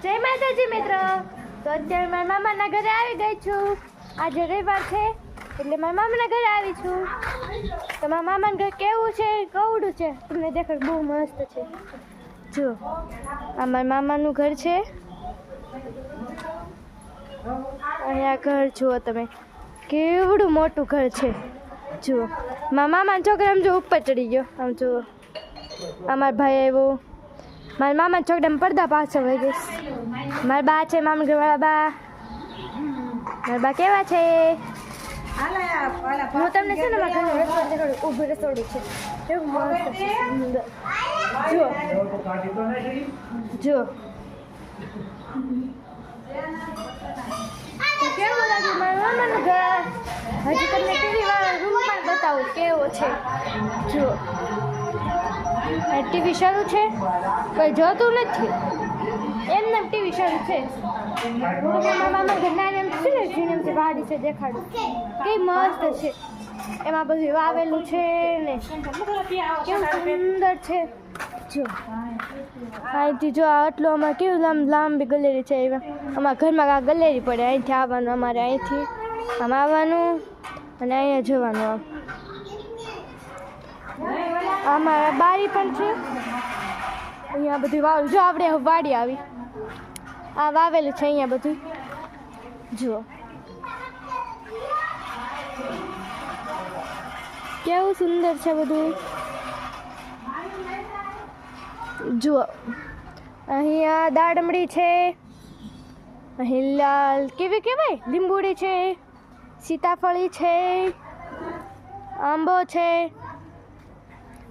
જય માતાજી મિત્રો. તો અત્યારે મારા મામાના ઘરે આવી ગઈ છું. આજે રવિવાર છે એટલે મારા મામાના ઘરે આવી છું. તો મારા મામાનું ઘર કેવું છે, કવડું છે તમને દેખાડ, બહુ મસ્ત છે. જો આ મારા મામાનું ઘર છે. અહીંયા ઘર જુઓ તમે, કેવડું મોટું ઘર છે. જુઓ મારા મામાનો છોકરો આમ જો ઉપર ચડી ગયો. આમ જુઓ અમારા ભાઈ આવ્યો. મારા મામાના છોકરામાં પડદા પાછળ વહી ગઈ. મારા બા છે, મામા ઘરવાળા બા. મારા બા કેવા છે? હું તમને છે ને મારા ઘરનું રસોડું દેખાડું. ઊભું રસોડું છે, કેવું મસ્ત છે, સુંદર. જુઓ જુઓ કેવું લાગ્યું મારા મામાનું ઘર. હજી તમને ટીવી વાળો રૂમ પણ બતાવું કેવો છે. જુઓ ટીવી શરૂ છે, કોઈ જોતું નથી, એમને ટીવી શરૂ છે. મારા મામા ઘરના એમ છે ને જીણમથી વાડી છે, દેખાડું કઈ મસ્ત છે. એમાં બધું વાવેલું છે ને કેવું સુંદર છે. જો અહીંથી જો આટલું અમારે કેવું લાંબી ગલેરી છે. અમારા ઘરમાં આ ગલેરી પડે, અહીંથી આવવાનું, અમારે અહીંથી આમ આવવાનું અને અહીંયા જવાનું. આમ અમારા બારી પણ છે. અહીંયા બધું વાવેલું. જો આપણે વાડી આવી, આ વાવેલું છે અહીંયા બધું. જુઓ કેવું સુંદર છે બધું. જુઓ અહીંયા દાડમડી છે, અહીં લાલ કેવી કહેવાય લીંબુડી છે, સીતાફળી છે, આંબો છે.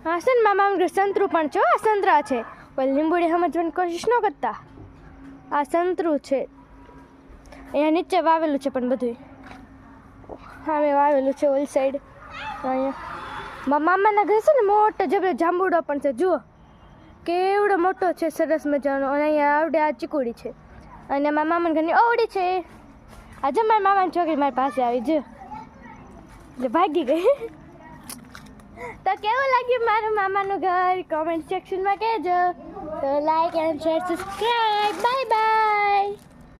હા છે ને મામા સંતરું પણ છે. આ સંતરા છે, પણ લીંબુડી સમજવાની કોશિશ ન કરતા. આ સંતરું છે. અહીંયા નીચે વાવેલું છે પણ બધું સામે વાવેલું છે ઓલ સાઈડ. અહીંયા મામાના ઘર છે ને મોટો જબરો જાંબુડો પણ છે. જુઓ કેવડો મોટો છે, સરસ મજાનો. અને અહીંયા આવડે આ ચીકુડી છે. અને મારા મામાના ઘરની ઓવડી છે. આજે મારા મામાની છોકરી મારી પાસે આવી જો એટલે ભાગી ગઈ. તો કેવું લાગ્યું મારું મામાનું ઘર? કોમેન્ટ સેક્શનમાં કહેજો. તો like and share, subscribe. Bye bye.